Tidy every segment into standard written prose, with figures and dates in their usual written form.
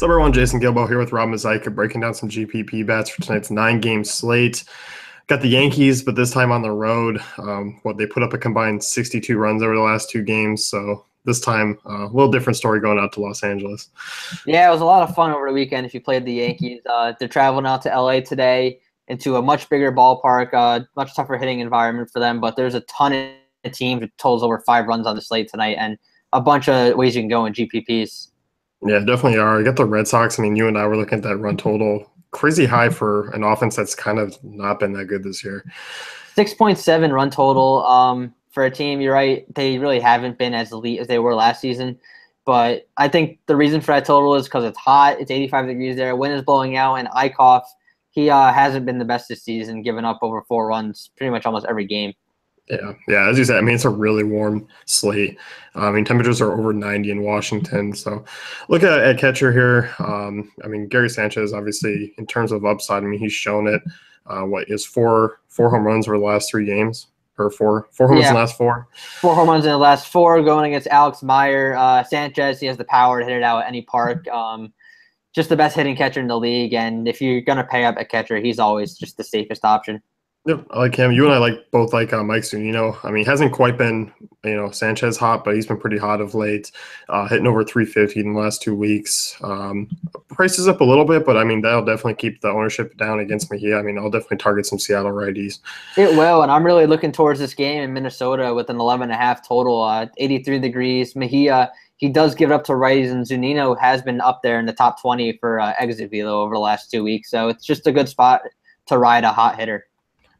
What's up, everyone? Jason Gilbo here with Rob Mazika, breaking down some GPP bets for tonight's 9-game slate. Got the Yankees, but this time on the road. They put up a combined 62 runs over the last 2 games, so this time a little different story going out to Los Angeles. Yeah, it was a lot of fun over the weekend if you played the Yankees. They're traveling out to LA today into a much bigger ballpark, much tougher hitting environment for them, but there's a ton of teams that totals over 5 runs on the slate tonight and a bunch of ways you can go in GPPs. Yeah, definitely are. You got the Red Sox. I mean, you and I were looking at that run total. Crazy high for an offense that's kind of not been that good this year. 6.7 run total for a team. You're right. They really haven't been as elite as they were last season. But I think the reason for that total is because it's hot. It's 85 degrees there. Wind is blowing out. And Eichhoff, he hasn't been the best this season, giving up over 4 runs pretty much almost every game. Yeah. As you said, I mean, it's a really warm slate. I mean, temperatures are over 90 in Washington. So look at catcher here. I mean, Gary Sanchez, obviously, in terms of upside, I mean, he's shown it. What is four home runs over the last 3 games? Or four home runs in the last 4? 4 home runs in the last 4 going against Alex Meyer. Sanchez, he has the power to hit it out at any park. Just the best hitting catcher in the league. And if you're going to pay up a catcher, he's always just the safest option. Yep, I like him. You and I both like Mike Zunino. I mean, he hasn't quite been, Sanchez hot, but he's been pretty hot of late, hitting over 350 in the last 2 weeks. Price is up a little bit, but I mean, that'll definitely keep the ownership down against Mejia. I mean, I'll definitely target some Seattle righties. It will, and I'm really looking towards this game in Minnesota with an 11.5 total, 83 degrees. Mejia, he does give it up to righties, and Zunino has been up there in the top 20 for exit velo over the last 2 weeks. So it's just a good spot to ride a hot hitter.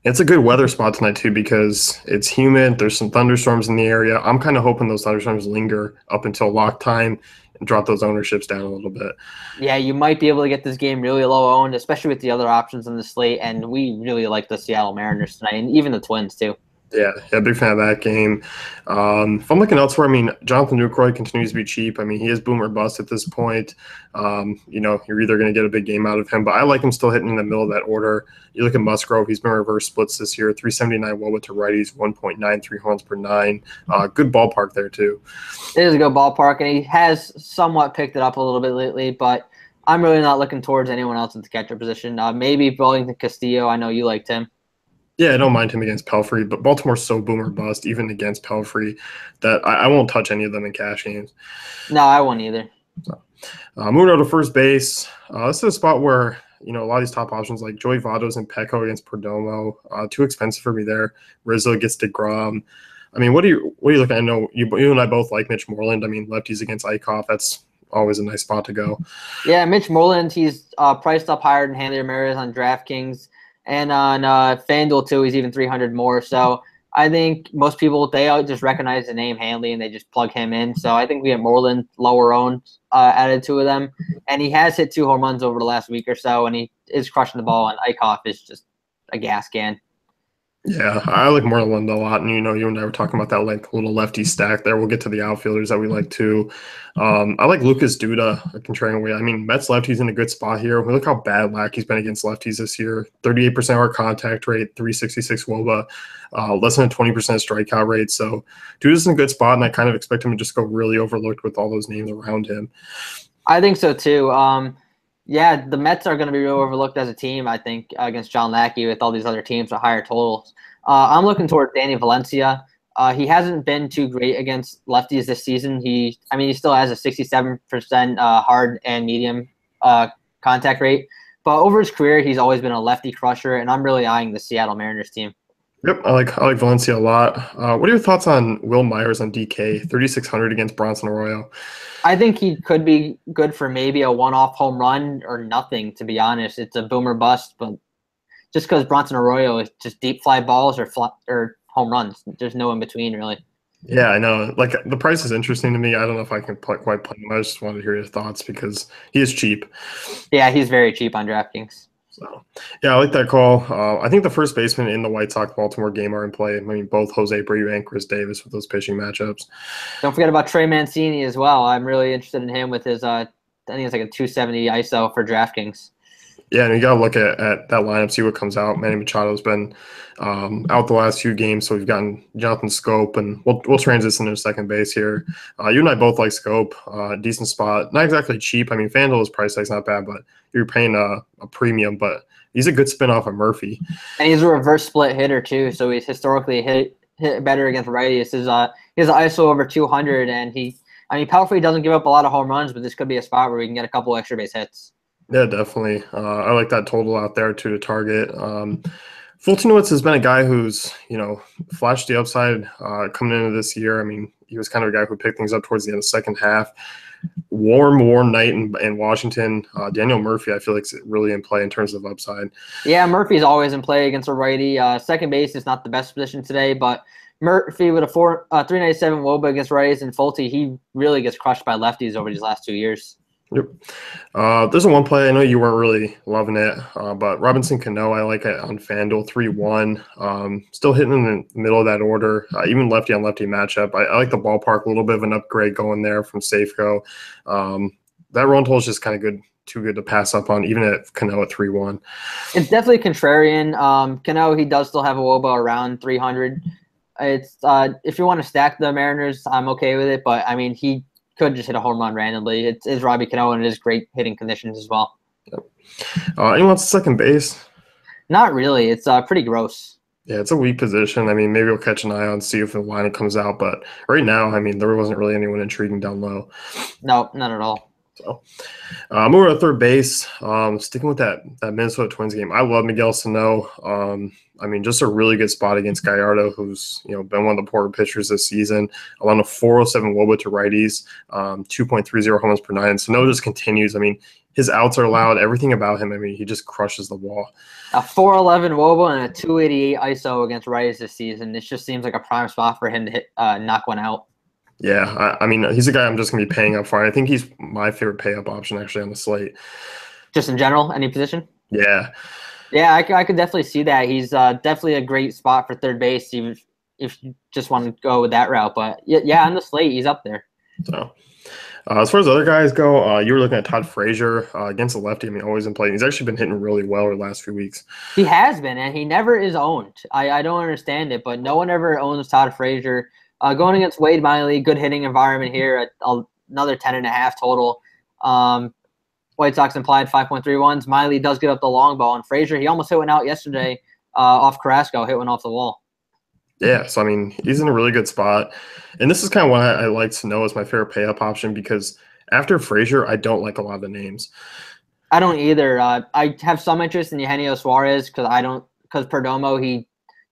It's a good weather spot tonight, too, because it's humid. There's some thunderstorms in the area. I'm kind of hoping those thunderstorms linger up until lock time and drop those ownerships down a little bit. Yeah, you might be able to get this game really low owned, especially with the other options on the slate. And we really like the Seattle Mariners tonight, and even the Twins, too. Yeah, big fan of that game. If I'm looking elsewhere, I mean, Jonathan Lucroy continues to be cheap. I mean, he is boom or bust at this point. You're either going to get a big game out of him, but I like him still hitting in the middle of that order. You look at Musgrove, he's been reverse splits this year, 379 WOBA to righties, 1.93 runs per 9. Good ballpark there, too. It is a good ballpark, and he has somewhat picked it up a little bit lately, but I'm really not looking towards anyone else in the catcher position. Maybe Wellington Castillo. I know you liked him. Yeah, I don't mind him against Pelfrey, but Baltimore's so boom or bust, even against Pelfrey, that I won't touch any of them in cash games. No, I won't either. So, moving on to first base. This is a spot where, a lot of these top options like Joey Votto's and Petco against Perdomo, too expensive for me there. Rizzo gets DeGrom. I mean, what are you looking at? I know you and I both like Mitch Moreland. I mean, lefties against Eichhoff, that's always a nice spot to go. Yeah, Mitch Moreland, he's priced up higher than Hanley Ramirez on DraftKings. And on FanDuel, too, he's even 300 more. So I think most people, they just recognize the name Hanley and they just plug him in. So I think we have Moreland lower owned added 2 of them. And he has hit 2 home runs over the last week or so, and he is crushing the ball. And Eichhoff is just a gas can. Yeah, I like Moreland a lot, and you and I were talking about that little lefty stack there. We'll get to the outfielders that we like too. I like Lucas Duda, contrarian way. I mean, Mets lefty's in a good spot here. We look how bad Lackey's been against lefties this year. 38% our contact rate, 366 WOBA, less than a 20% strikeout rate. So Duda's in a good spot, and I kind of expect him to just go really overlooked with all those names around him. I think so too. Yeah, the Mets are going to be real overlooked as a team, I think, against John Lackey with all these other teams with higher totals. I'm looking toward Danny Valencia. He hasn't been too great against lefties this season. He still has a 67% hard and medium contact rate. But over his career, he's always been a lefty crusher, and I'm really eyeing the Seattle Mariners team. Yep, I like Valencia a lot. What are your thoughts on Will Myers on DK, 3,600 against Bronson Arroyo? I think he could be good for maybe a one-off home run or nothing, to be honest. It's a boom or bust, but just because Bronson Arroyo is just deep fly balls or home runs. There's no in between, really. Yeah, I know. The price is interesting to me. I don't know if I can quite play him. I just wanted to hear your thoughts because he is cheap. Yeah, he's very cheap on DraftKings. So, yeah, I like that call. I think the first baseman in the White Sox-Baltimore game are in play. I mean, both Jose Abreu and Chris Davis with those pitching matchups. Don't forget about Trey Mancini as well. I'm really interested in him with his, I think it's like a 270 ISO for DraftKings. Yeah, and you got to look at that lineup, see what comes out. Manny Machado's been out the last few games, so we've gotten Jonathan Scope, and we'll transition to second base here. You and I both like Scope, decent spot, not exactly cheap. I mean, FanDuel's price tag's not bad, but you're paying a premium. But he's a good spin off of Murphy, and he's a reverse split hitter too. So he's historically hit better against righties. He has an ISO over 200, and Pelfrey doesn't give up a lot of home runs, but this could be a spot where we can get a couple extra base hits. Yeah, definitely. I like that total out there too to target. Fultonowitz has been a guy who's, flashed the upside coming into this year. I mean, he was kind of a guy who picked things up towards the end of the second half. Warm night in Washington. Daniel Murphy, I feel like, is really in play in terms of upside. Yeah, Murphy's always in play against a righty. Second base is not the best position today, but Murphy with a 397 WOBA against righties, and Fulte, he really gets crushed by lefties over these last 2 years. Yep. There's a one play. I know you weren't really loving it, but Robinson Cano, I like it on FanDuel 3-1. Still hitting in the middle of that order, even lefty on lefty matchup. I like the ballpark, a little bit of an upgrade going there from Safeco. That run total is just kind of good, too good to pass up on, even at Cano at 3-1. It's definitely contrarian. Cano, he does still have a WOBA around 300. It's if you want to stack the Mariners, I'm okay with it, but I mean he could just hit a home run randomly. It's Robbie Cano, and it is great hitting conditions as well. Yep. Anyone else second base? Not really. It's pretty gross. Yeah, it's a weak position. I mean, maybe we'll catch an eye on, see if the lineup comes out. But right now, I mean, there wasn't really anyone intriguing down low. No, not at all. So, moving to third base, sticking with that Minnesota Twins game. I love Miguel Sano. I mean, just a really good spot against Gallardo, who's been one of the poorer pitchers this season. Allowing a 407 WOBA to righties, 2.30 home runs per nine. Sano just continues. I mean, his outs are allowed. Everything about him. I mean, he just crushes the ball. A 411 WOBA and a 288 ISO against righties this season. This just seems like a prime spot for him to hit, knock one out. Yeah, I mean, he's a guy I'm just going to be paying up for. I think he's my favorite pay-up option actually on the slate. Just in general, any position? Yeah. Yeah, I could definitely see that. He's definitely a great spot for third base, even if you just want to go with that route. But, yeah, on the slate, he's up there. So, as far as other guys go, you were looking at Todd Frazier against the lefty. I mean, always in play. He's actually been hitting really well the last few weeks. He has been, and he never is owned. I don't understand it, but no one ever owns Todd Frazier. Going against Wade Miley, good hitting environment here at another 10.5 total. White Sox implied 5.31s. Miley does get up the long ball, and Frazier, he almost hit one out yesterday off Carrasco, hit one off the wall. Yeah, so I mean, he's in a really good spot. And this is kind of what I like to know as my favorite pay-up option, because after Frazier, I don't like a lot of the names. I don't either. I have some interest in Eugenio Suarez because Perdomo, he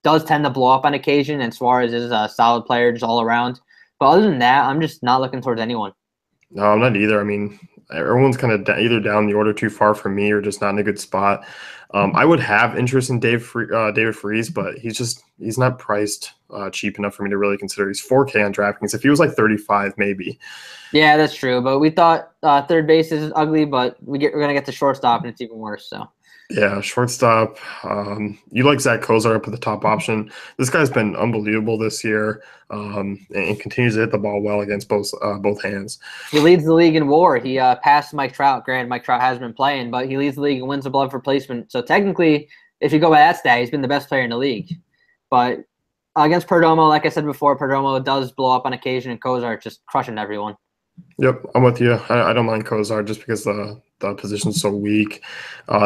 does tend to blow up on occasion, and Suarez is a solid player just all around. But other than that, I'm just not looking towards anyone. No, I'm not either. I mean, everyone's kind of either down the order too far from me or just not in a good spot. I would have interest in David Freese, but he's not priced cheap enough for me to really consider. He's 4K on DraftKings. If he was like 35, maybe. Yeah, that's true. But we thought third base is ugly, but we're gonna get to shortstop, and it's even worse. So. Yeah, shortstop. You like Zach Kozar up at the top option. This guy's been unbelievable this year, and continues to hit the ball well against both hands. He leads the league in WAR. He passed Mike Trout. Granted, Mike Trout has been playing, but he leads the league in wins above replacement. So technically, if you go by that stat, he's been the best player in the league. But against Perdomo, like I said before, Perdomo does blow up on occasion, and Kozar just crushing everyone. Yep, I'm with you. I don't mind Kozar just because the position's so weak.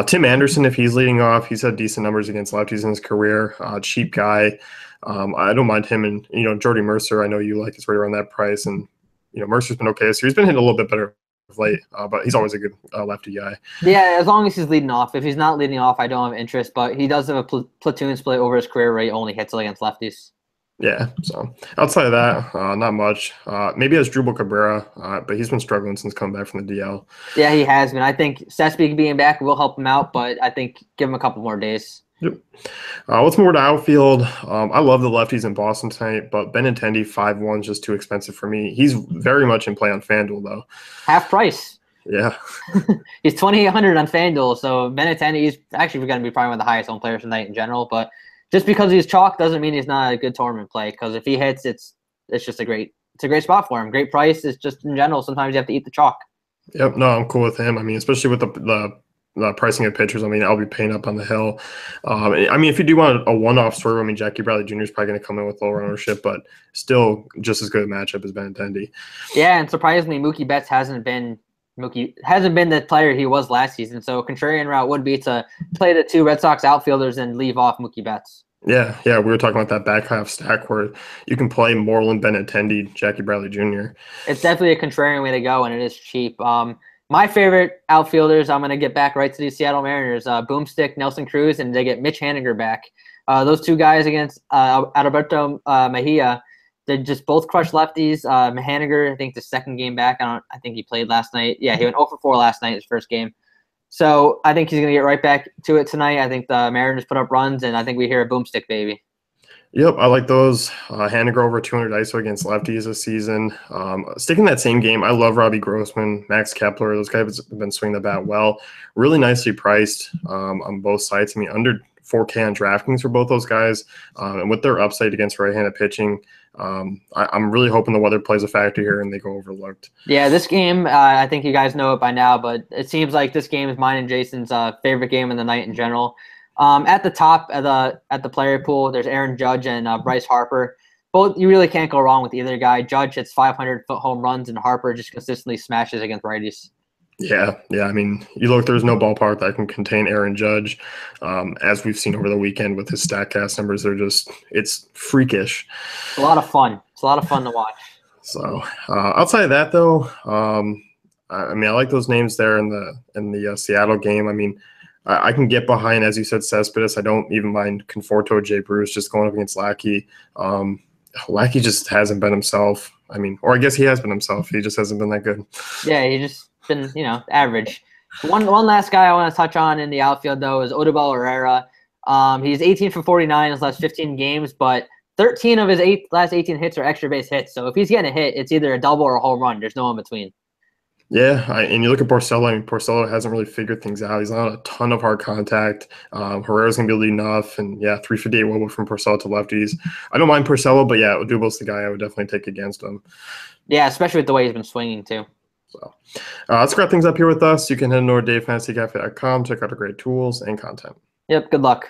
Tim Anderson, if he's leading off, he's had decent numbers against lefties in his career. Cheap guy. I don't mind him. And, Jordy Mercer, I know you like, is right around that price. And, Mercer's been okay. So he's been hitting a little bit better of late, but he's always a good lefty guy. Yeah, as long as he's leading off. If he's not leading off, I don't have interest. But he does have a platoon split over his career where he only hits against lefties. Yeah, so outside of that, not much. Maybe as Drupal Cabrera, but he's been struggling since coming back from the DL. Yeah, he has been. I think Sespe being back will help him out, but I think give him a couple more days. Yep. Let's move to outfield. I love the lefties in Boston tonight, but Benintendi 5-1 is just too expensive for me. He's very much in play on FanDuel, though. Half price. Yeah. He's 2,800 on FanDuel, so Benintendi is actually going to be probably one of the highest owned players tonight in general, but just because he's chalk doesn't mean he's not a good tournament play, because if he hits, it's just a great spot for him. Great price. It's just in general, sometimes you have to eat the chalk. Yep, no, I'm cool with him. I mean, especially with the pricing of pitchers, I mean, I'll be paying up on the hill. I mean, if you do want a one-off swerve, I mean, Jackie Bradley Jr. is probably going to come in with lower ownership, but still just as good a matchup as Benintendi. Yeah, and surprisingly, Mookie Betts hasn't been the player he was last season. So a contrarian route would be to play the two Red Sox outfielders and leave off Mookie Betts. Yeah, we were talking about that back half stack where you can play Moreland, Benintendi, Jackie Bradley Jr. It's definitely a contrarian way to go, and it is cheap. My favorite outfielders, I'm going to get back right to the Seattle Mariners, Boomstick, Nelson Cruz, and they get Mitch Haniger back. Those two guys against Alberto Mejia, they just both crushed lefties. Haniger, I think the second game back, I think he played last night. Yeah, he went 0 for 4 last night, his first game. So I think he's going to get right back to it tonight. I think the Mariners put up runs, and I think we hear a Boomstick baby. Yep, I like those. Haniger over 200 ISO against lefties this season. Sticking that same game, I love Robbie Grossman, Max Kepler. Those guys have been swinging the bat well. Really nicely priced on both sides. I mean, under 4K on DraftKings for both those guys. And with their upside against right-handed pitching, I'm really hoping the weather plays a factor here and they go overlooked. Yeah, this game, I think you guys know it by now, but it seems like this game is mine and Jason's favorite game of the night in general. At the top at the player pool, there's Aaron Judge and Bryce Harper. Both, you really can't go wrong with either guy. Judge hits 500-foot home runs, and Harper just consistently smashes against righties. Yeah. I mean, you look, there's no ballpark that can contain Aaron Judge. As we've seen over the weekend with his StatCast numbers, it's freakish. It's a lot of fun. It's a lot of fun to watch. So outside of that, though, I mean, I like those names there in the Seattle game. I mean, I can get behind, as you said, Cespedes. I don't even mind Conforto, Jay Bruce just going up against Lackey. Lackey just hasn't been himself. I mean, or I guess he has been himself. He just hasn't been that good. Yeah, he just been, average. One last guy I want to touch on in the outfield, though, is Odubel Herrera. He's 18 for 49 in his last 15 games, but 13 of his last 18 hits are extra base hits. So if he's getting a hit, it's either a double or a home run. There's no in between. Yeah, and you look at Porcello. I mean, Porcello hasn't really figured things out. He's not a ton of hard contact. Herrera's going to be leading off, and 358 wobble from Porcello to lefties. I don't mind Porcello, but Odubel's the guy I would definitely take against him. Yeah, especially with the way he's been swinging too. So let's wrap things up here with us. You can head over to DaveFantasyCafe.com, check out our great tools and content. Yep, good luck.